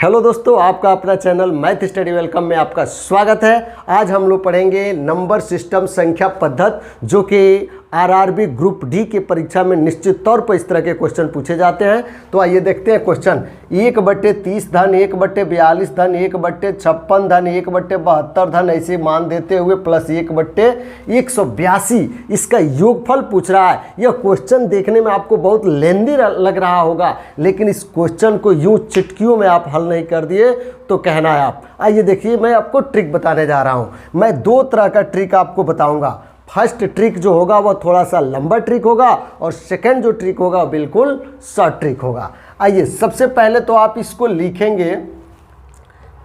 Hello दोस्तों, आपका अपना चैनल मैथ स्टडी वेलकम में आपका स्वागत है। आज हम लोग पढ़ेंगे नंबर सिस्टम संख्या पद्धति, जो कि आरआरबी ग्रुप डी की परीक्षा में निश्चित तौर पर इस तरह के क्वेश्चन पूछे जाते हैं। तो आइए देखते हैं क्वेश्चन। 1/30 धन 1/42 धन 1/56 धन 1/72 धन ऐसे मान देते हुए प्लस 1/182 इसका योगफल पूछ रहा है। यह क्वेश्चन देखने में आपको बहुत लेंदी लग रहा होगा, लेकिन इस क्वेश्चन को यूं चुटकियों में आप हल नहीं कर दिए तो कहना है आप। आइए देखिए, मैं आपको ट्रिक बताने जा रहा हूं। मैं दो तरह का ट्रिक आपको बताऊंगा। फर्स्ट ट्रिक जो होगा वह थोड़ा सा लंबा ट्रिक होगा और सेकंड जो ट्रिक होगा वह बिल्कुल शॉर्ट ट्रिक होगा। आइए, सबसे पहले तो आप इसको लिखेंगे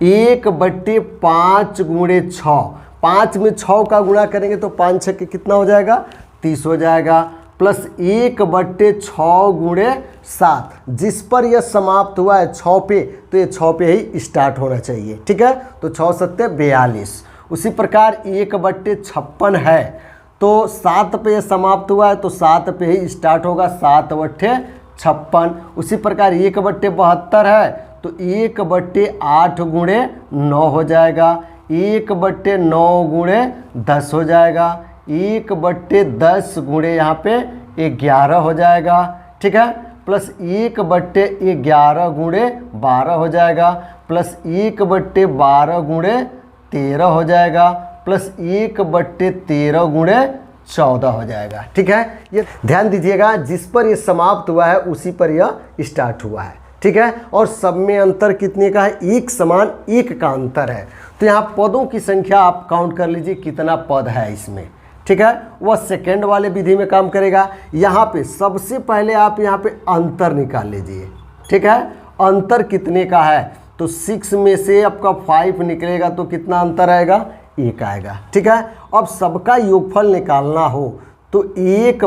1/5 गुणे 6। 5 में 6 का गुणा करेंगे तो 5 6 कितना हो जाएगा, 30 हो जाएगा। प्लस 1/6 गुणे 7, जिस पर यह समाप्त हुआ है 6 पे, तो ये 6 पे ही स्टार्ट होना चाहिए। ठीक है, तो 6 7 42। उसी प्रकार 1/56 है तो 7 पे समाप्त हुआ है तो 7 पे ही स्टार्ट होगा, 7/56। उसी प्रकार 1/72 है तो 1/8 गुणे 9 हो जाएगा। 1/9 गुणे 10 हो जाएगा। 1/10 गुणे यहाँ पे 11 हो जाएगा। ठीक है, प्लस 1/11 गुणे 12 हो जाएगा। प्लस 1/12 गुणे 13 हो जाएगा। प्लस 1/13 गुणे 14 हो जाएगा। ठीक है, ये ध्यान दीजिएगा, जिस पर ये समाप्त हुआ है उसी पर यह स्टार्ट हुआ है। ठीक है, और सब में अंतर कितने का है, 1 समान 1 का अंतर है। तो यहाँ पदों की संख्या आप काउंट कर लीजिए कितना पद है इसमें। ठीक है, वह सेकेंड वाले विधि में काम करेगा। यहाँ पे सबसे पहले आप यहाँ पे अंतर निकाल लीजिए। ठीक है, अंतर कितने का है, तो 6 में से आपका 5 निकलेगा तो कितना अंतर आएगा, 1 आएगा। ठीक है, अब सबका योगफल निकालना हो तो 1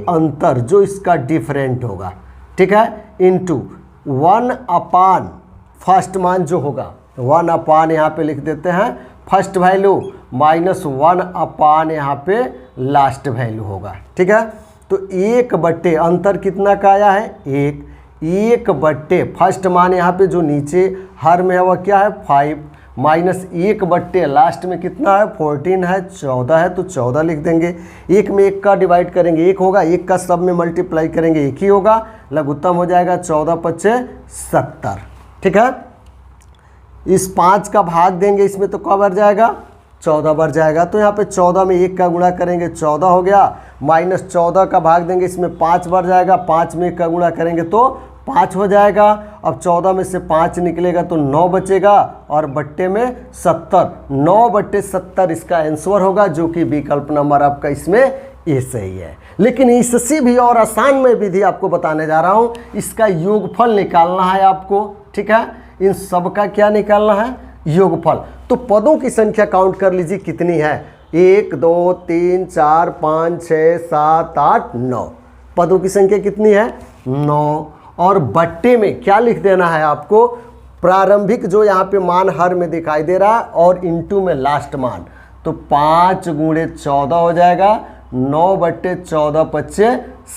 अंतर जो इसका डिफरेंट होगा, ठीक है, इंटू 1/, फर्स्ट मान जो होगा 1/, यहाँ पे लिख देते हैं फर्स्ट वैल्यू, माइनस 1/, यहाँ पे लास्ट वैल्यू होगा। ठीक है, तो 1/, अंतर कितना का आया है, 1। 1/, फर्स्ट मान यहाँ पे जो नीचे हर में है वह क्या है, 5, माइनस 1/, लास्ट में कितना है, 14 है, 14 है तो 14 लिख देंगे। 1 में 1 का डिवाइड करेंगे 1 होगा, 1 का सब में मल्टीप्लाई करेंगे 1 ही होगा, लघुत्तम हो जाएगा 14×5 = 70। ठीक है, इस 5 का भाग देंगे इसमें तो क्या बढ़ जाएगा, 14 बढ़ जाएगा। तो यहाँ पे 14 में 1 का गुणा करेंगे 14 हो गया, माइनस 14 का भाग देंगे इसमें 5 बढ़ जाएगा, 5 में 1 का गुणा करेंगे तो 5 हो जाएगा। अब 14 में से 5 निकलेगा तो 9 बचेगा और बट्टे में 70, 9/70 इसका आंसर होगा, जो कि विकल्प नंबर आपका इसमें ए सही है। लेकिन इससे भी और आसान में विधि आपको बताने जा रहा हूँ। इसका योगफल निकालना है आपको। ठीक है, इन सब का क्या निकालना है, योगफल। तो पदों की संख्या काउंट कर लीजिए कितनी है, 1 2 3 4 5 6 7 8 9। पदों की संख्या कितनी है, 9। और बट्टे में क्या लिख देना है आपको, प्रारंभिक जो यहाँ पे मान हर में दिखाई दे रहा है और इंटू में लास्ट मान, तो 5 गुणे 14 हो जाएगा। 9/14 =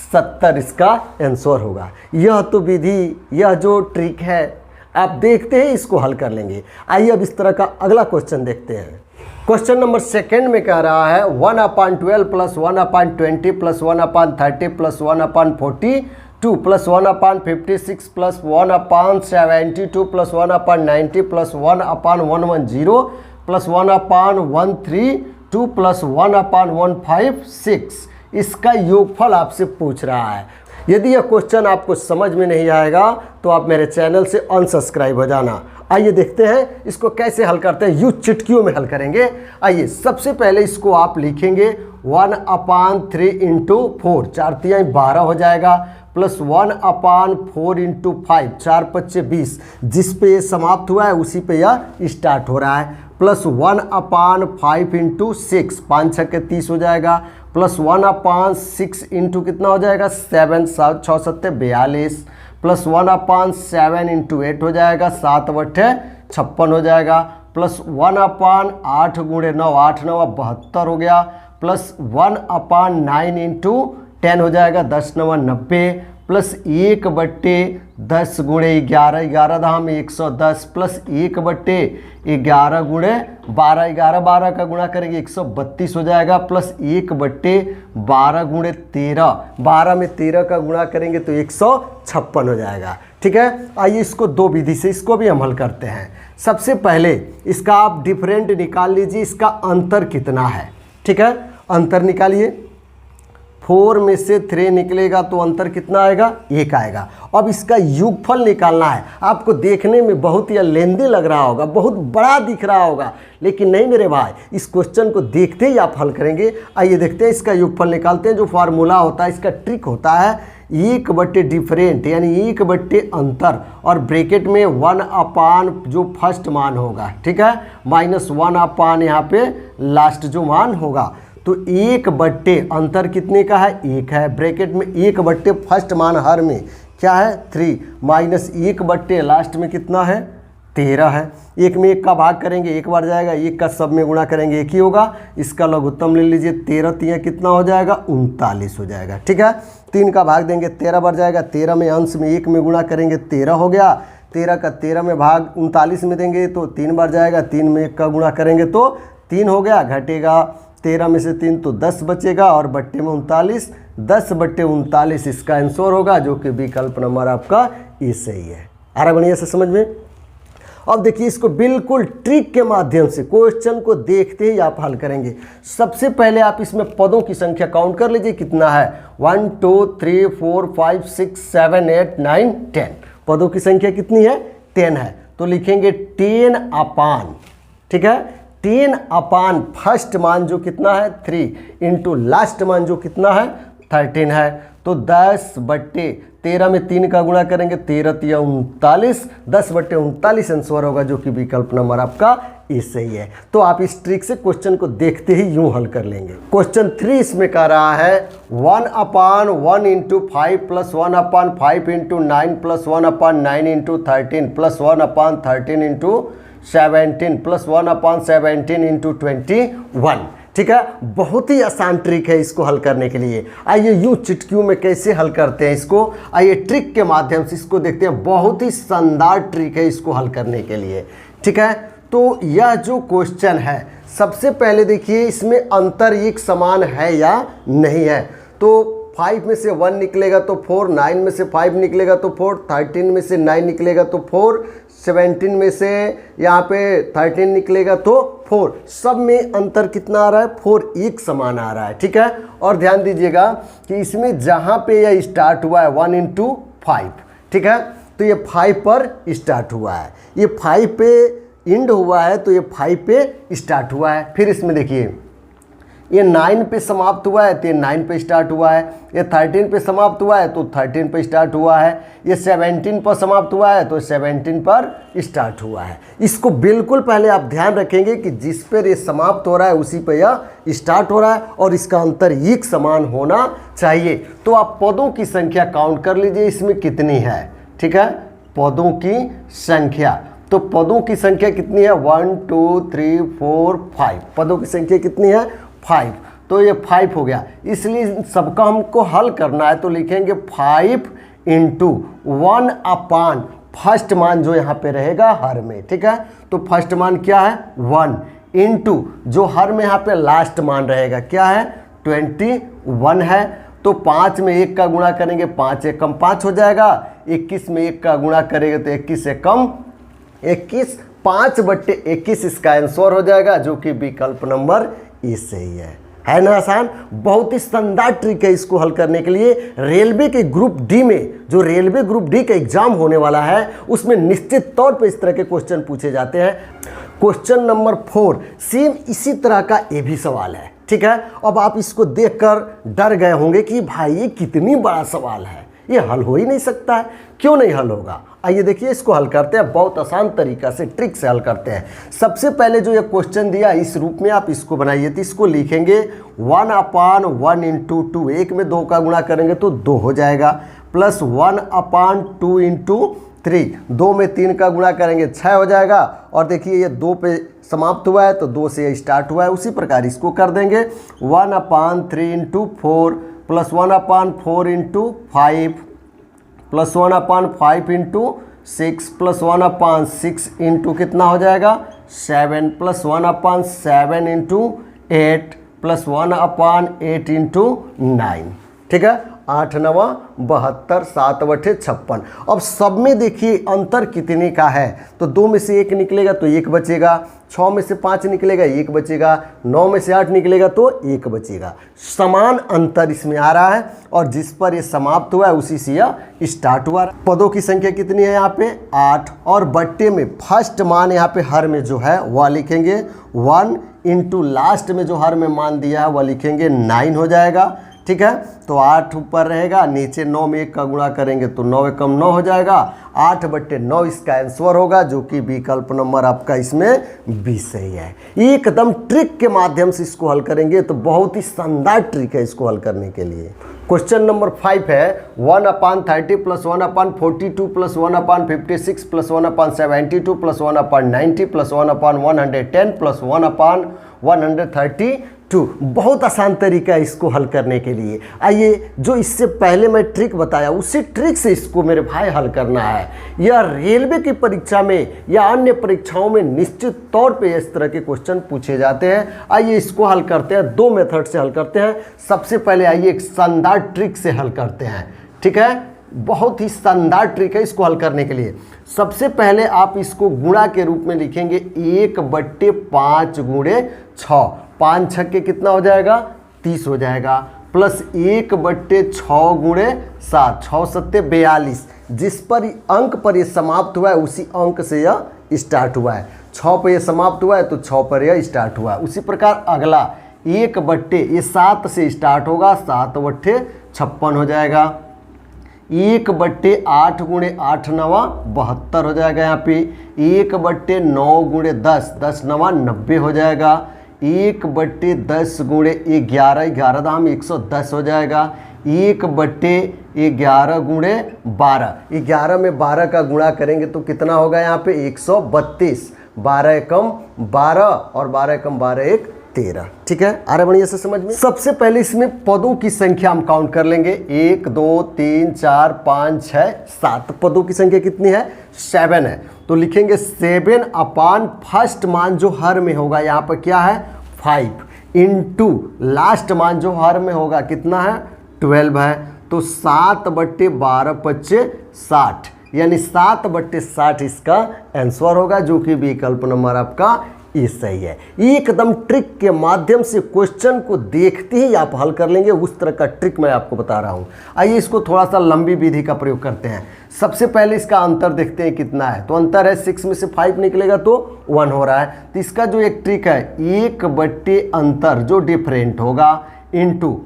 70 इसका आंसर होगा। यह तो विधि, यह जो ट्रिक है आप देखते हैं, इसको हल कर लेंगे। आइए अब इस तरह का अगला क्वेश्चन देखते हैं। क्वेश्चन नंबर सेकंड में कह रहा है 1/12 + 1/20 + 1/30 + 1/42 + 1/56 + 1/72 + 1/90 + 1/110 + 1/132 + 1/156 इसका योगफल आपसे पूछ रहा है। यदि यह क्वेश्चन आपको समझ में नहीं आएगा तो आप मेरे चैनल से अनसब्सक्राइब हो जाना। आइए देखते हैं इसको कैसे हल करते हैं, यूं चुटकियों में हल करेंगे। आइए, सबसे पहले इसको आप लिखेंगे 1/3 × 4, 4 × 12 हो जाएगा, प्लस 1/4 × 5, 4×5 = 20, जिस पे ये समाप्त हुआ है उसी पे यह स्टार्ट हो रहा है, प्लस 1/5 × 6, 5 6 = 30 हो जाएगा, प्लस 1/6 इंटू कितना हो जाएगा, 7, 7 6 7 42, प्लस 1/7 × 8 हो जाएगा, 7/56 हो जाएगा, प्लस 1/8 गुणे 9, 8 9 72 हो गया, प्लस 1/9 × 10 हो जाएगा, 10 9 90, प्लस 1/10 गुणे 11, 11 धाम 110 प्लस 1/11 गुणे 12, 11 12 का गुणा करेंगे 132 हो जाएगा, प्लस 1/12 गुणे 13, 12 में 13 का गुणा करेंगे तो 156 हो जाएगा। ठीक है, आइए इसको दो विधि से इसको भी हम हल करते हैं। सबसे पहले इसका आप डिफरेंट निकाल लीजिए, इसका अंतर कितना है। ठीक है, अंतर निकालिए। 4 में से 3 निकलेगा तो अंतर कितना आएगा, 1 आएगा। अब इसका योगफल निकालना है। आपको देखने में बहुत ही लेंदी लग रहा होगा, बहुत बड़ा दिख रहा होगा, लेकिन नहीं मेरे भाई, इस क्वेश्चन को देखते ही आप हल करेंगे। आइए देखते हैं इसका योगफल निकालते हैं। जो फार्मूला होता है, इसका ट्रिक होता है 1/, डिफरेंट यानी 1/, अंतर, और ब्रैकेट में 1/, जो फर्स्ट मान होगा, ठीक है, -1/, यहाँ पे लास्ट जो मान होगा। तो 1/, अंतर कितने का है, 1 है, ब्रैकेट में 1/, फर्स्ट मान हर में क्या है 3, माइनस 1/, लास्ट में कितना है 13 है। 1 में 1 का भाग करेंगे 1 बार जाएगा, 1 का सब में गुणा करेंगे 1 ही होगा। इसका लघुत्तम ले लीजिए, 13 3 कितना हो जाएगा 39 हो जाएगा। ठीक है, 3 का भाग देंगे 13 बार जाएगा, 13 में अंश में 1 में गुणा करेंगे 13 हो गया। 13 का 13 में भाग 39 में देंगे तो 3 बार जाएगा, 3 में 1 का गुणा करेंगे तो 3 हो गया, घटेगा 13 में से 3 तो 10 बचेगा, और बट्टे में 39, 10/39 इसका आंसर होगा, जो कि विकल्प नंबर आपका ए सही है। आ रहा बढ़िया से समझ में। अब देखिए इसको बिल्कुल ट्रिक के माध्यम से क्वेश्चन को देखते ही आप हल करेंगे। सबसे पहले आप इसमें पदों की संख्या काउंट कर लीजिए, कितना है 1 2 3 4 5 6 7 8 9 10, पदों की संख्या कितनी है 10 है। तो लिखेंगे 10/, ठीक है, 10/, फर्स्ट मान जो कितना है 3 इंटू लास्ट मान जो कितना है 13 है। तो 10/13 में 3 का गुणा करेंगे 13 3 39, 10/39 आंसर होगा, जो कि विकल्प नंबर आपका ए सही है। तो आप इस ट्रिक से क्वेश्चन को देखते ही यूं हल कर लेंगे। क्वेश्चन 3 इसमें कह रहा है 1/1 into 5 plus 1/5 into 9 plus 1/9 into 13 plus 1/13 into 17 plus 1/17 into 21। ठीक है, बहुत ही आसान ट्रिक है इसको हल करने के लिए। आइए यूं चिटकियों में कैसे हल करते हैं इसको, आइए ट्रिक के माध्यम से इसको देखते हैं। बहुत ही शानदार ट्रिक है इसको हल करने के लिए। ठीक है, तो यह जो क्वेश्चन है, सबसे पहले देखिए इसमें अंतर एक समान है या नहीं है। तो 5 में से 1 निकलेगा तो 4, 9 में से 5 निकलेगा तो 4, 13 में से 9 निकलेगा तो 4, 17 में से यहाँ पे 13 निकलेगा तो 4, सब में अंतर कितना आ रहा है 4, एक समान आ रहा है। ठीक है, और ध्यान दीजिएगा कि इसमें जहाँ पे यह स्टार्ट हुआ है 1 इंटू 5, ठीक है, तो ये 5 पर स्टार्ट हुआ है, ये 5 पे इंड हुआ है, तो ये 5 पे स्टार्ट हुआ है। फिर इसमें देखिए ये 9 पे समाप्त हुआ है तो ये 9 पे स्टार्ट हुआ है, ये 13 पे समाप्त हुआ है तो 13 पे स्टार्ट हुआ है, ये 17 पर समाप्त हुआ है तो 17 पर स्टार्ट हुआ है। इसको बिल्कुल पहले आप ध्यान रखेंगे कि जिस पर ये समाप्त हो रहा है उसी पर यह स्टार्ट हो रहा है, और इसका अंतर एक समान होना चाहिए। तो आप पदों की संख्या काउंट कर लीजिए, इसमें कितनी है। ठीक है, पदों की संख्या, तो पदों की संख्या कितनी है 1 2 3 4 5, पदों की संख्या कितनी है 5, तो ये 5 हो गया। इसलिए सबका हमको हल करना है, तो लिखेंगे 5 इंटू 1/, फर्स्ट मान जो यहाँ पे रहेगा हर में। ठीक है, तो फर्स्ट मान क्या है 1 इंटू जो हर में यहाँ पे लास्ट मान रहेगा क्या है 21 है। तो 5 में 1 का गुणा करेंगे 5 एक कम 5 हो जाएगा, 21 में 1 का गुणा करेंगे तो 21 से कम 21, 5/21 इसका आंसर हो जाएगा, जो कि विकल्प नंबर ए सही है ना। आसान, बहुत ही शानदार ट्रिक है इसको हल करने के लिए। रेलवे के ग्रुप डी में, जो रेलवे ग्रुप डी का एग्जाम होने वाला है, उसमें निश्चित तौर पे इस तरह के क्वेश्चन पूछे जाते हैं। क्वेश्चन नंबर 4 सेम इसी तरह का ये भी सवाल है। ठीक है, अब आप इसको देखकर डर गए होंगे कि भाई ये कितनी बड़ा सवाल है, ये हल हो ही नहीं सकता है। क्यों नहीं हल होगा, आइए देखिए इसको हल करते हैं। बहुत आसान तरीका से ट्रिक से हल करते हैं। सबसे पहले जो ये क्वेश्चन दिया इस रूप में आप इसको बनाइए, तो इसको लिखेंगे 1/1 इंटू 2, 1 में 2 का गुणा करेंगे तो 2 हो जाएगा, प्लस 1/2 इंटू 3, 2 में 3 का गुणा करेंगे 6 हो जाएगा। और देखिए ये 2 पे समाप्त हुआ है तो 2 से स्टार्ट हुआ है, उसी प्रकार इसको कर देंगे 1/3 into 4 plus 1/4 into 5 plus 1/5 into 6 plus 1/6 into कितना हो जाएगा 7 प्लस 1/7 इंटू 8 प्लस 1/8 इंटू 9। ठीक है, 8 9 72, 7/56। अब सब में देखिए अंतर कितने का है, तो 2 में से 1 निकलेगा तो 1 बचेगा, 6 में से 5 निकलेगा 1 बचेगा, 9 में से 8 निकलेगा तो 1 बचेगा। समान अंतर इसमें आ रहा है और जिस पर ये समाप्त हुआ है उसी से यह स्टार्ट हुआ। पदों की संख्या कितनी है यहाँ पे 8, और बट्टे में फर्स्ट मान यहाँ पे हर में जो है वह लिखेंगे 1 इंटू लास्ट में जो हर में मान दिया है वह लिखेंगे 9 हो जाएगा। ठीक है, तो 8 ऊपर रहेगा, नीचे 9 में 1 का गुणा करेंगे तो 9 एकम 9 हो जाएगा, 8/9 इसका आंसर होगा, जो कि विकल्प नंबर आपका इसमें बी सही है। एकदम ट्रिक के माध्यम से इसको हल करेंगे तो बहुत ही शानदार ट्रिक है इसको हल करने के लिए। क्वेश्चन नंबर 5 है 1/30 plus 1/42 plus 1/56 plus 1/72 plus 1/90 plus 1/110 plus 1/132। बहुत आसान तरीका है इसको हल करने के लिए। आइए, जो इससे पहले मैं ट्रिक बताया उसी ट्रिक से इसको मेरे भाई हल करना है। यह रेलवे की परीक्षा में या अन्य परीक्षाओं में निश्चित तौर पे इस तरह के क्वेश्चन पूछे जाते हैं। आइए इसको हल करते हैं, 2 मेथड से हल करते हैं। सबसे पहले आइए एक शानदार ट्रिक से हल करते हैं। ठीक है, बहुत ही शानदार ट्रिक है इसको हल करने के लिए। सबसे पहले आप इसको गुणा के रूप में लिखेंगे 1/5 गुणे 6, 5 छक्के कितना हो जाएगा 30 हो जाएगा, प्लस 1/6 गुणे 7, 6 7 42। जिस पर अंक पर यह समाप्त हुआ है उसी अंक से यह स्टार्ट हुआ है। 6 पर यह समाप्त हुआ है तो 6 पर यह स्टार्ट हुआ है। उसी प्रकार अगला 1/7 से स्टार्ट होगा, 7/56 हो जाएगा। 1/8 गुणे 8 9 72 हो जाएगा। यहाँ पे 1/9 गुणे 10, 10 9 90 हो जाएगा। 1/10 गुणे 11, 11 दाम 110 हो जाएगा। 1/11 गुणे 12, 11 में 12 का गुणा करेंगे तो कितना होगा यहाँ पे 132, 12 एकम 12 और 12 एकम 12 1 13। ठीक है, आ रहा बढ़िया से समझ में। सबसे पहले इसमें पदों की संख्या हम काउंट कर लेंगे, 1 2 3 4 5 6 7। पदों की संख्या कितनी है 7 है, तो लिखेंगे 7 फर्स्ट मान जो हर में होगा यहाँ पर क्या है 5 इंटू लास्ट मान जो हर में होगा कितना है 12 है, तो 7/12 × 60, यानी 7/60 इसका आंसर होगा, जो कि विकल्प नंबर आपका ये सही है। एकदम ट्रिक के माध्यम से क्वेश्चन को देखते ही आप हल कर लेंगे, उस तरह का ट्रिक मैं आपको बता रहा हूँ। आइए इसको थोड़ा सा लंबी विधि का प्रयोग करते हैं। सबसे पहले इसका अंतर देखते हैं कितना है, तो अंतर है 6 में से 5 निकलेगा तो 1 हो रहा है। तो इसका जो एक ट्रिक है 1/, अंतर जो डिफरेंट होगा इंटू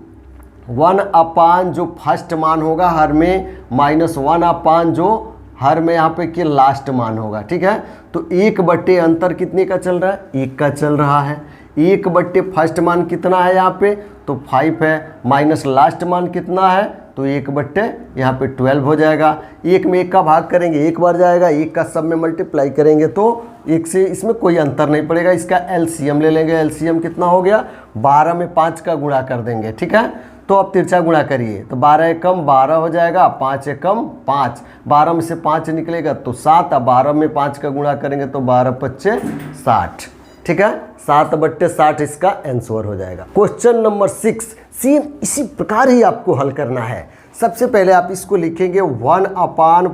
1/, जो फर्स्ट मान होगा हर में, माइनस 1/, जो हर में यहाँ पे कि लास्ट मान होगा। ठीक है, तो 1/, अंतर कितने का चल रहा है 1 का चल रहा है। 1/, फर्स्ट मान कितना है यहाँ पे तो 5 है, माइनस लास्ट मान कितना है तो 1/, यहाँ पे 12 हो जाएगा। 1 में 1 का भाग करेंगे 1 बार जाएगा, 1 का सब में मल्टीप्लाई करेंगे तो 1 से इसमें कोई अंतर नहीं पड़ेगा। इसका एलसीएम ले लेंगे, एलसीएम कितना हो गया 12 में 5 का गुणा कर देंगे। ठीक है, तो अब तिरछा गुणा करिए तो 12 एकम 12 हो जाएगा, 5 एकम 5, 12 में से 5 निकलेगा तो 7, अब 12 में 5 का गुणा करेंगे तो 12×5 = 60। ठीक है, 7/60 इसका आंसर हो जाएगा। क्वेश्चन नंबर 6 सेम इसी प्रकार ही आपको हल करना है। सबसे पहले आप इसको लिखेंगे 1/5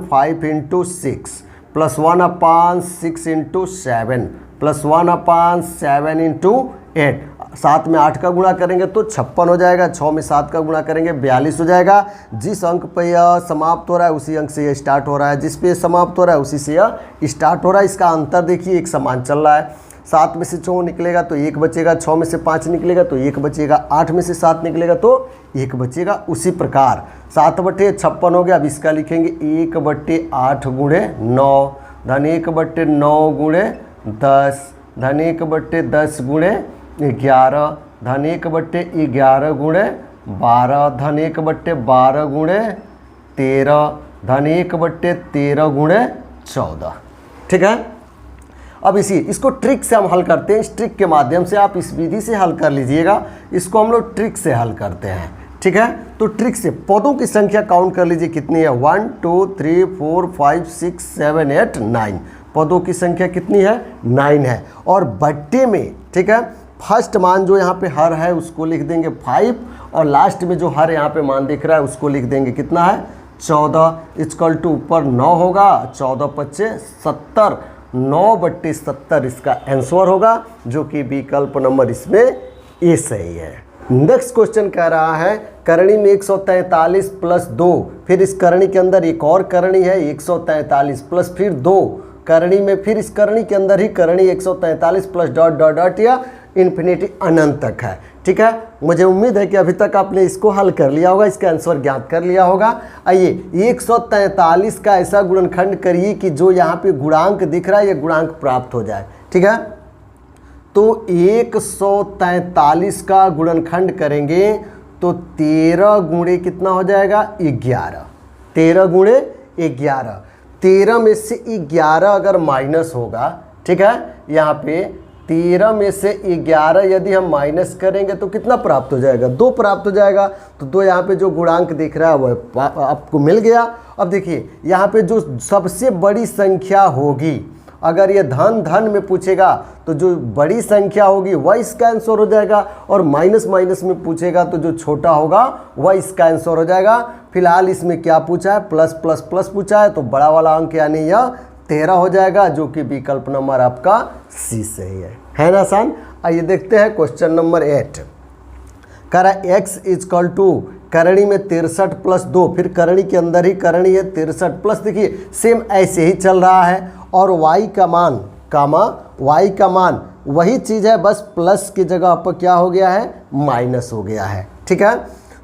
× 6 प्लस 1/6 × 7 प्लस 1/7 × 8। 7 में 8 का गुणा करेंगे तो 56 हो जाएगा, 6 में 7 का गुणा करेंगे 42 हो जाएगा। जिस अंक पर यह समाप्त हो रहा है उसी अंक से यह स्टार्ट हो रहा है, जिस पे समाप्त हो रहा है उसी से यह स्टार्ट हो रहा है। इसका अंतर देखिए एक समान चल रहा है। 7 में से 4 निकलेगा तो 1 बचेगा, 6 में से 5 निकलेगा तो 1 बचेगा, 8 में से 7 निकलेगा तो 1 बचेगा। उसी प्रकार 7/56 हो गया। अब इसका लिखेंगे 1/8 गुणे 9 धन 1/9 गुणे 10 धन 1/10 गुणे 11 धन 1/11 गुणे 12 धन 1/12 गुणे 13 धन 1/13 गुणे 14। ठीक है, अब इसको ट्रिक से हम हल करते हैं। इस ट्रिक के माध्यम से आप इस विधि से हल कर लीजिएगा, इसको हम लोग ट्रिक से हल करते हैं। ठीक है। तो ट्रिक से पदों की संख्या काउंट कर लीजिए कितनी है, 1 2 3 4 5 6 7 8 9, पदों की संख्या कितनी है, 9 है। और बट्टे में, ठीक है, फर्स्ट मान जो यहाँ पे हर है उसको लिख देंगे 5, और लास्ट में जो हर यहाँ पे मान दिख रहा है उसको लिख देंगे कितना है, 14 इक्वल टू ऊपर 9 होगा, 14 पच्चे 70, 9/70 इसका आंसर होगा, जो कि विकल्प नंबर इसमें ए सही है। नेक्स्ट क्वेश्चन कह रहा है करणी में 143 प्लस 2, फिर इस करणी के अंदर एक और करणी है 143 प्लस फिर 2 करणी में, फिर इस करणी के अंदर ही करणी 143 प्लस डॉट डॉट डॉट या इन्फिनिटी अनंत तक है, ठीक है। मुझे उम्मीद है कि अभी तक आपने इसको हल कर लिया होगा, इसका आंसर ज्ञात कर लिया होगा। आइए 143 का ऐसा गुणनखंड करिए कि जो यहाँ पे गुणांक दिख रहा है ये गुणांक प्राप्त हो जाए, ठीक है। तो 143 का गुणनखंड करेंगे तो 13 गुणे कितना हो जाएगा, 11, 13 गुणे 11, 13 में से 11 अगर माइनस होगा, ठीक है, यहाँ पे 13 में से 11 यदि हम माइनस करेंगे तो कितना प्राप्त हो जाएगा, 2 प्राप्त हो जाएगा। तो 2 यहाँ पे जो गुणांक दिख रहा है वह आपको मिल गया। अब देखिए यहाँ पे जो सबसे बड़ी संख्या होगी, अगर ये धन धन में पूछेगा तो जो बड़ी संख्या होगी वह इसका आंसर हो जाएगा, और माइनस माइनस में पूछेगा तो जो छोटा होगा वह इसका आंसर हो जाएगा। फिलहाल इसमें क्या पूछा है, प्लस प्लस प्लस पूछा है, तो बड़ा वाला अंक यानी यह 13 हो जाएगा, जो कि विकल्प नंबर आपका सी सही है ना आसान। आइए देखते हैं क्वेश्चन नंबर 8। कह रहा है x इक्वल टू करणी में 63 प्लस 2, फिर करणी के अंदर ही करणी है 63 प्लस, देखिए सेम ऐसे ही चल रहा है, और y का मान y का मान वही चीज़ है, बस प्लस की जगह पर क्या हो गया है, माइनस हो गया है, ठीक है।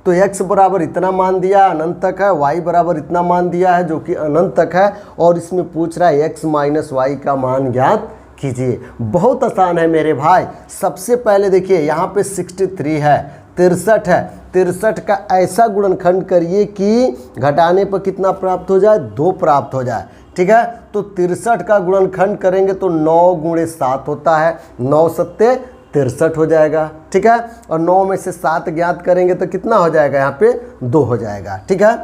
तो x बराबर इतना मान दिया अनंत तक है, y बराबर इतना मान दिया है जो कि अनंत तक है, और इसमें पूछ रहा है x माइनस वाई का मान ज्ञात कीजिए। बहुत आसान है मेरे भाई। सबसे पहले देखिए यहाँ पे 63 है, 63 है, 63 का ऐसा गुणनखंड करिए कि घटाने पर कितना प्राप्त हो जाए, 2 प्राप्त हो जाए, ठीक है। तो 63 का गुणनखंड करेंगे तो 9 गुणे 7 होता है, 9 सत्ते 63 हो जाएगा, ठीक है। और 9 में से 7 ज्ञात करेंगे तो कितना हो जाएगा, यहाँ पे 2 हो जाएगा, ठीक है।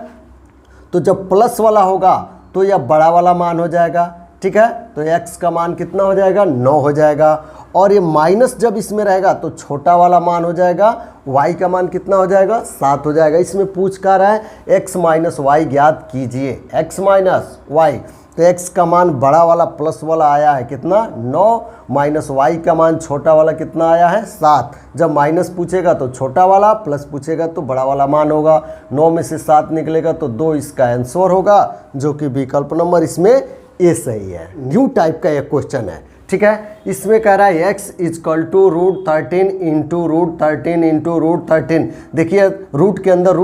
तो जब प्लस वाला होगा तो यह बड़ा वाला मान हो जाएगा, ठीक है। तो x का मान कितना हो जाएगा, 9 हो जाएगा, और ये माइनस जब इसमें रहेगा तो छोटा वाला मान हो जाएगा, y का मान कितना हो जाएगा, 7 हो जाएगा। इसमें पूछ कर रहा है x माइनस वाई ज्ञात कीजिए, x माइनस वाई, तो x का मान बड़ा वाला प्लस वाला आया है कितना, 9, माइनस y का मान छोटा वाला कितना आया है, 7। जब माइनस पूछेगा तो छोटा वाला, प्लस पूछेगा तो बड़ा वाला मान होगा, 9 में से 7 निकलेगा तो 2 इसका आंसर होगा, जो कि विकल्प नंबर इसमें ए सही है। न्यू टाइप का एक क्वेश्चन है, ठीक है। इसमें कह रहा है x equal to √13 into √13 into √13। देखिए रूट के अंदर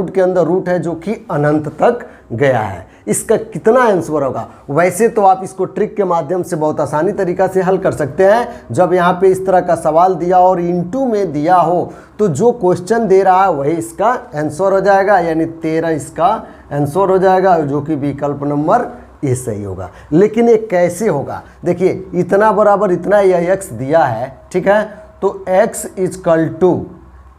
रूट है जो कि अनंत तक गया है, इसका कितना आंसर होगा। वैसे तो आप इसको ट्रिक के माध्यम से बहुत आसानी तरीका से हल कर सकते हैं। जब यहाँ पे इस तरह का सवाल दिया और इंटू में दिया हो तो जो क्वेश्चन दे रहा है वही इसका आंसर हो जाएगा, यानी 13 इसका आंसर हो जाएगा, जो कि विकल्प नंबर ये सही होगा। लेकिन ये कैसे होगा, देखिए इतना बराबर इतना यह x दिया है, ठीक है। तो x इक्वल टू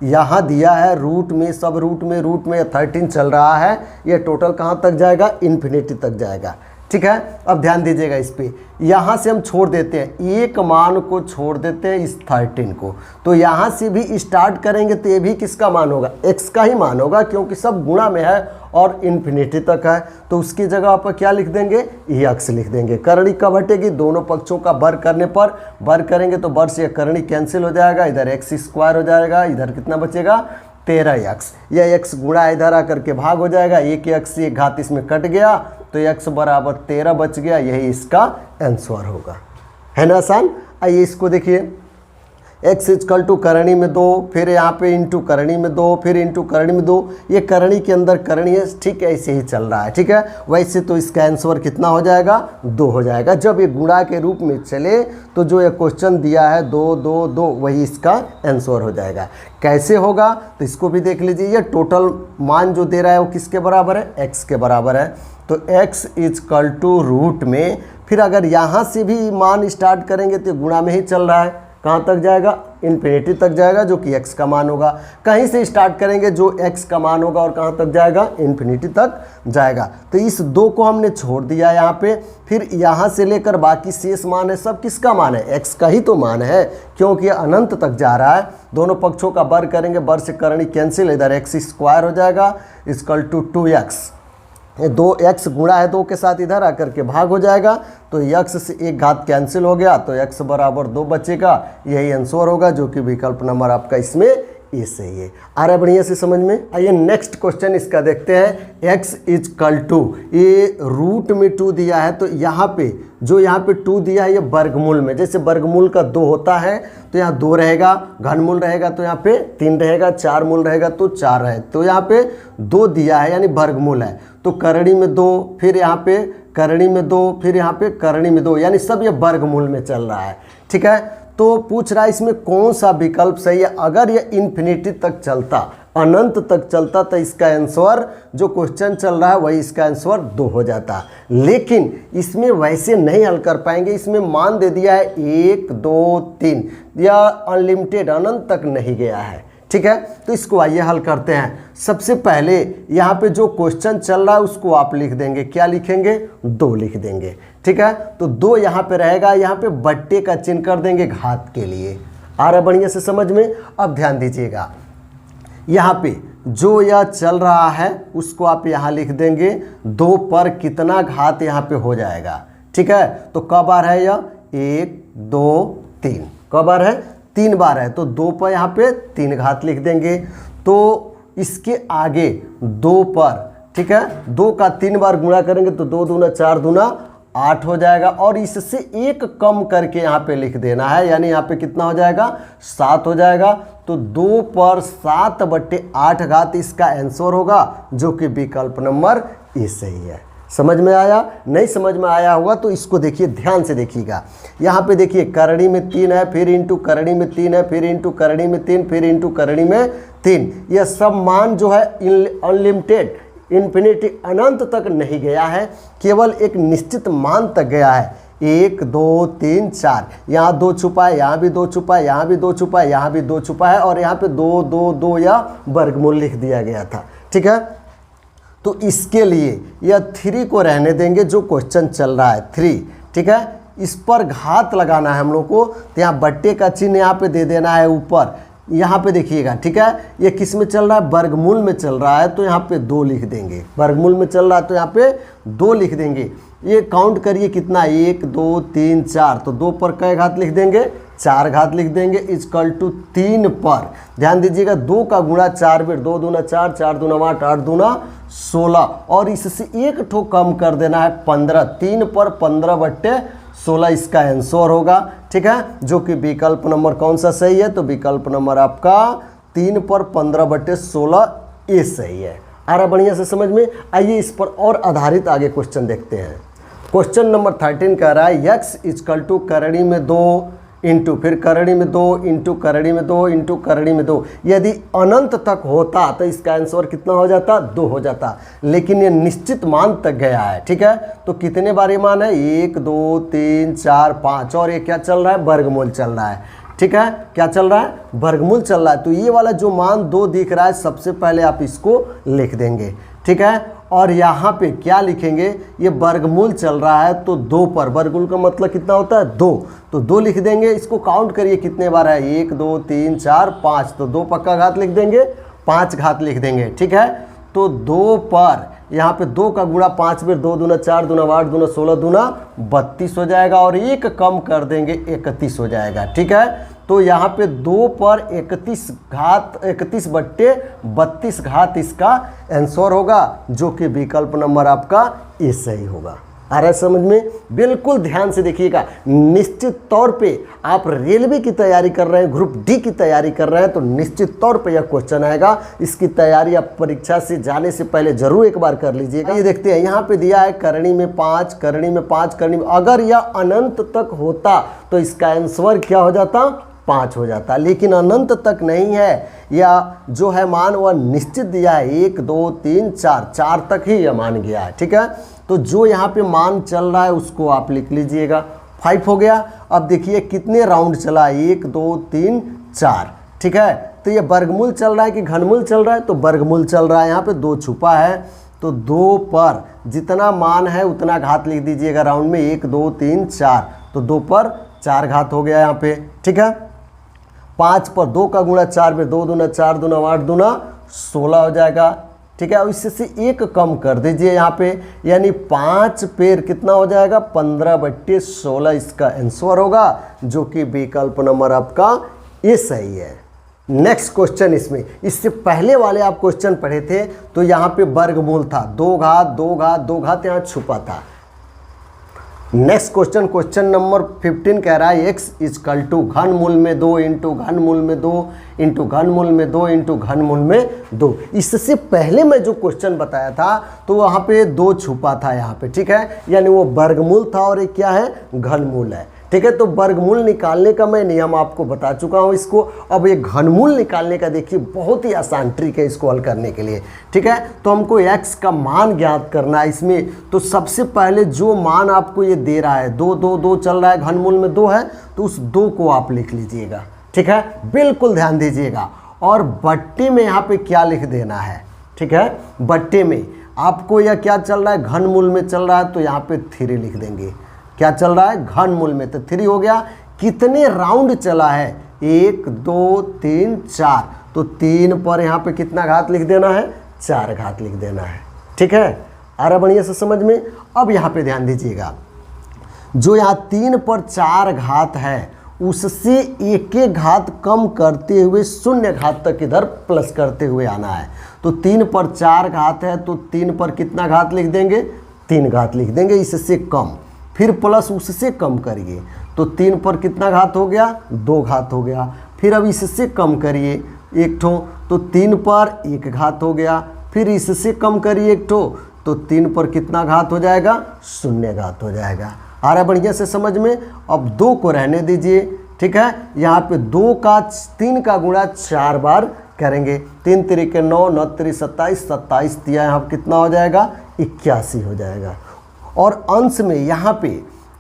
यहाँ दिया है रूट में, सब रूट में 13 चल रहा है, ये टोटल कहाँ तक जाएगा, इन्फिनिटी तक जाएगा, ठीक है। अब ध्यान दीजिएगा इस पे, यहाँ से हम छोड़ देते हैं, एक मान को छोड़ देते हैं इस 13 को, तो यहाँ से भी स्टार्ट करेंगे तो ये भी किसका मान होगा, x का ही मान होगा, क्योंकि सब गुणा में है और इन्फिनिटी तक है। तो उसकी जगह पर क्या लिख देंगे, x लिख देंगे। करणी कब हटेगी, दोनों पक्षों का बर करने पर, बर करेंगे तो बर से करणी कैंसिल हो जाएगा, इधर x स्क्वायर हो जाएगा, इधर कितना बचेगा 13x, यह x गुणा इधर आकर के भाग हो जाएगा, एक x एक घात इसमें कट गया तो x बराबर 13 बच गया, यही इसका आंसर होगा, है ना आसान। आइए इसको देखिए, x इक्वल टू करणी में 2, फिर यहाँ पे इंटू करणी में 2, फिर इंटू करणी में 2, ये करणी के अंदर करणी है, ठीक है, ऐसे ही चल रहा है, ठीक है। वैसे तो इसका आंसर कितना हो जाएगा, 2 हो जाएगा। जब ये गुणा के रूप में चले तो जो ये क्वेश्चन दिया है 2 2 2 वही इसका आंसर हो जाएगा। कैसे होगा तो इसको भी देख लीजिए, ये टोटल मान जो दे रहा है वो किसके बराबर है, x के बराबर है। तो x इक्वल टू रूट में, फिर अगर यहाँ से भी मान स्टार्ट करेंगे तो गुणा में ही चल रहा है, कहाँ तक जाएगा, इन्फिनिटी तक जाएगा, जो कि x का मान होगा। कहीं से स्टार्ट करेंगे जो x का मान होगा और कहाँ तक जाएगा, इन्फिनिटी तक जाएगा। तो इस 2 को हमने छोड़ दिया यहाँ पे। फिर यहाँ से लेकर बाकी शेष मान है सब किसका मान है, x का ही तो मान है, क्योंकि अनंत तक जा रहा है। दोनों पक्षों का वर्ग करेंगे, वर्ग से करनी कैंसिल, इधर x² हो जाएगा इक्वल टू 2x। 2x गुणा है 2 के साथ, इधर आकर के भाग हो जाएगा, तो x से एक घात कैंसिल हो गया, तो x बराबर 2 बचेगा। यही आंसर होगा, जो कि विकल्प नंबर आपका इसमें ए सही है। आ रहा है बढ़िया से समझ में। आइए नेक्स्ट क्वेश्चन इसका देखते हैं। x इक्वल टू, ये रूट में 2 दिया है, तो यहाँ पे जो यहाँ पे 2 दिया है ये वर्गमूल में, जैसे वर्गमूल का 2 होता है तो यहाँ 2 रहेगा, घनमूल रहेगा तो यहाँ पे 3 रहेगा, 4 मूल रहेगा तो 4 रहे, तो यहाँ पे 2 दिया है यानी वर्गमूल है, तो करणी में 2, फिर यहाँ पे करणी में 2, फिर यहाँ पे करणी में 2, यानी सब ये वर्गमूल में चल रहा है। ठीक है, तो पूछ रहा है इसमें कौन सा विकल्प सही है। अगर ये इन्फिनिटी तक चलता, अनंत तक चलता, तो इसका आंसर जो क्वेश्चन चल रहा है वही इसका आंसर 2 हो जाता। लेकिन इसमें वैसे नहीं हल कर पाएंगे, इसमें मान दे दिया है 1 2 3, या अनलिमिटेड अनंत तक नहीं गया है। ठीक है, तो इसको आइए हल करते हैं। सबसे पहले यहाँ पे जो क्वेश्चन चल रहा है उसको आप लिख देंगे, क्या लिखेंगे, 2 लिख देंगे। ठीक है, तो 2 यहाँ पे रहेगा, यहाँ पे बट्टे का चिन्ह कर देंगे घात के लिए। आ रहा बढ़िया से समझ में। अब ध्यान दीजिएगा, यहाँ पे जो यह चल रहा है उसको आप यहाँ लिख देंगे, 2 पर कितना घात यहाँ पे हो जाएगा। ठीक है, तो कब बार है यह, 1 2 3, कब बार है, 3 बार है, तो 2 पर यहाँ पे 3 घात लिख देंगे। तो इसके आगे 2 पर, ठीक है, 2 का 3 बार गुणा करेंगे तो 2 दूना 4 दूना 8 हो जाएगा, और इससे 1 कम करके यहाँ पे लिख देना है, यानी यहाँ पे कितना हो जाएगा, 7 हो जाएगा। तो 2 पर 7/8 घात इसका आंसर होगा, जो कि विकल्प नंबर ए सही है। समझ में आया, नहीं समझ में आया होगा तो इसको देखिए, ध्यान से देखिएगा। यहाँ पे देखिए करणी में 3 है, फिर इंटू करणी में 3 है, फिर इंटू करणी में 3, फिर इंटू करणी में 3। यह सब मान जो है अनलिमिटेड, इन्फिनिटी अनंत तक नहीं गया है, केवल एक निश्चित मान तक गया है। 1 2 3 4, यहाँ 2 छुपा है, यहाँ भी 2 छुपा है, यहाँ भी 2 छुपा है, यहाँ भी 2 छुपा है, और यहाँ पे 2 2 2 या वर्गमूल लिख दिया गया था। ठीक है, तो इसके लिए यह 3 को रहने देंगे, जो क्वेश्चन चल रहा है 3। ठीक है, इस पर घात लगाना है हम लोग को, तो यहाँ बट्टे का चिन्ह यहाँ पे दे देना है ऊपर। यहाँ पे देखिएगा, ठीक है, ये किस में चल रहा है, वर्गमूल में चल रहा है, तो यहाँ पे 2 लिख देंगे। वर्गमूल में चल रहा है तो यहाँ पे 2 लिख देंगे। ये काउंट करिए कितना, 1 2 3 4, तो 2 पर कई घात लिख देंगे, 4 घात लिख देंगे, इक्वल टू 3 पर ध्यान दीजिएगा 2 का गुणा 4 बार, 2 दूना 4, 4 दूना 8, 8 दूना 16, और इससे 1 ठो कम कर देना है 15। 3 पर 15/16 इसका आंसर होगा। ठीक है, जो कि विकल्प नंबर कौन सा सही है, तो विकल्प नंबर आपका 3 पर 15/16 ए सही है। आ रहा बढ़िया से समझ में। आइए इस पर और आधारित आगे क्वेश्चन देखते हैं। क्वेश्चन नंबर 13 कह रहा है x इक्वल टू करणी में 2 इंटू, फिर करणी में 2 इंटू करणी में 2 इंटू करणी में 2। यदि अनंत तक होता तो इसका आंसर कितना हो जाता, 2 हो जाता, लेकिन ये निश्चित मान तक गया है। ठीक है, तो कितने बार ये मान है, 1 2 3 4 5, और ये क्या चल रहा है, वर्गमूल चल रहा है। ठीक है, क्या चल रहा है, वर्गमूल चल रहा है। तो ये वाला जो मान 2 दिख रहा है, सबसे पहले आप इसको लिख देंगे। ठीक है, और यहाँ पे क्या लिखेंगे, ये वर्गमूल चल रहा है तो 2 पर, वर्गमूल का मतलब कितना होता है, 2, तो 2 लिख देंगे। इसको काउंट करिए कितने बार है, 1 2 3 4 5, तो 2 पक्का घात लिख देंगे, 5 घात लिख देंगे। ठीक है, तो 2 पर यहाँ पे 2 का गुणा 5 बार, 2 दूना 4 दूना 8 दूना 16 दूना 32 हो जाएगा, और 1 कम कर देंगे 31 हो जाएगा। ठीक है, तो यहाँ पे 2 पर 31 घात, 31/32 घात इसका आंसर होगा, जो कि विकल्प नंबर आपका ए सही होगा। आ रहा है समझ में। बिल्कुल ध्यान से देखिएगा, निश्चित तौर पे आप रेलवे की तैयारी कर रहे हैं, ग्रुप डी की तैयारी कर रहे हैं, तो निश्चित तौर पे यह क्वेश्चन आएगा। इसकी तैयारी आप परीक्षा से जाने से पहले जरूर एक बार कर लीजिएगा। ये देखते हैं, यहाँ पे दिया है करणी में 5, करणी में 5, करणी में, अगर यह अनंत तक होता तो इसका आंसर क्या हो जाता, 5 हो जाता, लेकिन अनंत तक नहीं है, या जो है मान वह निश्चित दिया है, 1 2 3 4, 4 तक ही यह मान गया है। ठीक है, तो जो यहाँ पे मान चल रहा है उसको आप लिख लीजिएगा। 5 हो गया। अब देखिए कितने राउंड चला, 1 2 3 4, ठीक है। तो ये वर्गमूल चल रहा है कि घनमूल चल रहा है, तो वर्गमूल चल रहा है। यहाँ पे 2 छुपा है, तो 2 पर जितना मान है उतना घात लिख दीजिएगा राउंड में, 1 2 3 4, तो 2 पर 4 घात हो गया यहाँ पे, ठीक है। 5 पर 2 का गुणा 4 में, 2 दूना 4 दूना 8 दूना 16 हो जाएगा, ठीक है। और इससे 1 कम कर दीजिए यहाँ पे, यानी 5 पेड़ कितना हो जाएगा, 15/16 इसका आंसर होगा, जो कि विकल्प नंबर आपका ये सही है। नेक्स्ट क्वेश्चन, इसमें इससे पहले वाले आप क्वेश्चन पढ़े थे तो यहाँ पे वर्गमूल था, 2 घात 2 घात 2 घात यहाँ छुपा था। नेक्स्ट क्वेश्चन, क्वेश्चन नंबर 15 कह रहा है x इजकल टू घनमूल में 2 इंटू घनमूल में 2 इंटू घनमूल में 2 इंटू घनमूल में 2। इससे पहले मैं जो क्वेश्चन बताया था तो वहाँ पे 2 छुपा था यहाँ पे, ठीक है, यानी वो वर्गमूल था और ये क्या है, घनमूल है, ठीक है। तो वर्गमूल निकालने का मैं नियम आपको बता चुका हूँ इसको। अब ये घनमूल निकालने का देखिए बहुत ही आसान ट्रिक है इसको हल करने के लिए, ठीक है। तो हमको x का मान ज्ञात करना है इसमें। तो सबसे पहले जो मान आपको ये दे रहा है, 2 2 2 चल रहा है, घनमूल में 2 है, तो उस 2 को आप लिख लीजिएगा, ठीक है, बिल्कुल ध्यान दीजिएगा। और बट्टे में यहाँ पे क्या लिख देना है, ठीक है, बट्टे में आपको यह क्या चल रहा है, घनमूल में चल रहा है, तो यहाँ पे 3 लिख देंगे। क्या चल रहा है, घनमूल में, तो 3 हो गया। कितने राउंड चला है, 1 2 3 4, तो 3 पर यहाँ पे कितना घात लिख देना है, 4 घात लिख देना है, ठीक है। आ रहा बढ़िया से समझ में। अब यहाँ पे ध्यान दीजिएगा, जो यहाँ 3 पर 4 घात है उससे एक एक घात कम करते हुए 0 घात तक इधर प्लस करते हुए आना है। तो 3 पर 4 घात है, तो 3 पर कितना घात लिख देंगे, 3 घात लिख देंगे, इससे कम, फिर प्लस उससे कम करिए, तो 3 पर कितना घात हो गया, 2 घात हो गया। फिर अब इससे कम करिए 1 ठो, तो 3 पर 1 घात हो गया। फिर इससे कम करिए 1 ठो, तो 3 पर कितना घात हो जाएगा, 0 घात हो जाएगा। आ रहा है बढ़िया से समझ में। अब 2 को रहने दीजिए, ठीक है। यहाँ पे 3 का गुणा 4 बार करेंगे, 3 3 9 9 3 27, 27 दिया यहाँ कितना हो जाएगा, 81 हो जाएगा। और अंश में यहाँ पे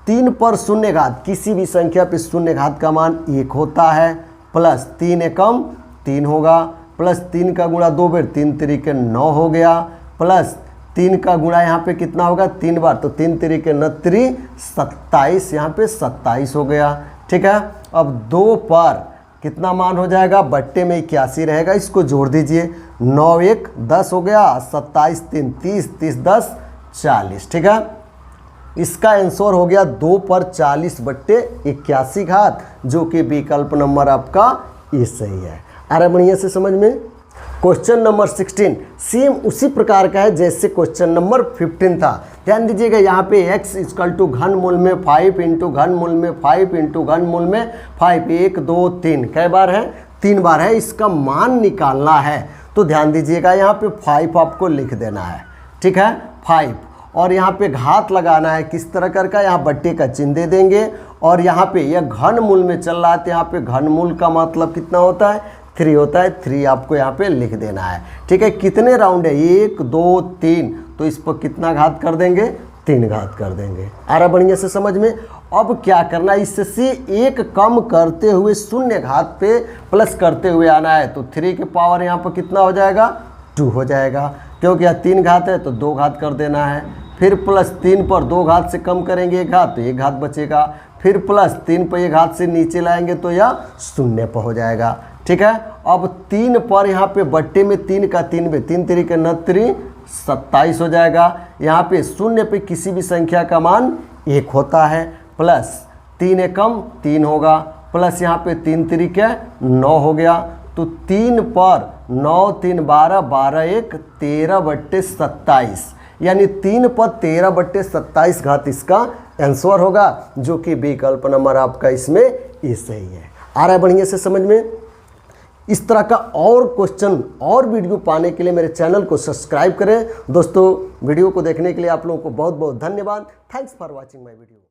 3 पर 0 घात, किसी भी संख्या पे 0 घात का मान 1 होता है, प्लस 3 एकम 3 होगा, प्लस 3 का गुणा 2 बार, 3 3 9 हो गया, प्लस 3 का गुणा यहाँ पे कितना होगा, 3 बार, तो 3 3 9 3 27, यहाँ पे 27 हो गया, ठीक है। अब 2 पर कितना मान हो जाएगा, बट्टे में 81 रहेगा, इसको जोड़ दीजिए, 9 1 10 हो गया, 27 3 30 30 10 40, ठीक है। इसका आंसर हो गया 2 पर 40/81 घात, जो कि विकल्प नंबर आपका ये सही है। आ रहा है बढ़िया से समझ में। क्वेश्चन नंबर 16 सेम उसी प्रकार का है जैसे क्वेश्चन नंबर 15 था। ध्यान दीजिएगा, यहाँ पे x इक्वल टू घनमूल में 5 इंटू घनमूल में 5 इंटू घनमूल में 5, 1 2 3, कै बार है, 3 बार है। इसका मान निकालना है, तो ध्यान दीजिएगा यहाँ पे 5 आपको लिख देना है, ठीक है, 5। और यहाँ पे घात लगाना है, किस तरह कर का, यहाँ बट्टे का चिन्ह दे देंगे। और यहाँ पे यह घनमूल में चल रहा है, तो यहाँ पे घनमूल का मतलब कितना होता है, 3 होता है, 3 आपको यहाँ पे लिख देना है, ठीक है। कितने राउंड है, 1 2 3, तो इस पर कितना घात कर देंगे, 3 घात कर देंगे। आ रहा बढ़िया से समझ में। अब क्या करना है, इससे 1 कम करते हुए 0 घात पे प्लस करते हुए आना है, तो 3 के पावर यहाँ पर कितना हो जाएगा, 2 हो जाएगा, क्योंकि यहाँ 3 घात है तो 2 घात कर देना है। फिर प्लस 3 पर 2 घात से कम करेंगे 1 घात, तो 1 घात बचेगा। फिर प्लस 3 पर 1 घात से नीचे लाएंगे तो यह 0 पर हो जाएगा, ठीक है। अब 3 पर यहाँ पे बट्टे में 3 का 3 में 3 3 9 3 27 हो जाएगा। यहाँ पे 0 पे किसी भी संख्या का मान 1 होता है, प्लस 3 एकम 3 होगा, प्लस यहाँ पे 3 3 9 हो गया, तो 3 पर 9 3 12 12 1 13/27, यानी 3 पर 13/27 घात इसका आंसर होगा, जो कि विकल्प नंबर आपका इसमें ये सही है। आ रहा है बढ़िया से समझ में। इस तरह का और क्वेश्चन और वीडियो पाने के लिए मेरे चैनल को सब्सक्राइब करें। दोस्तों, वीडियो को देखने के लिए आप लोगों को बहुत बहुत धन्यवाद। Thanks for watching my video.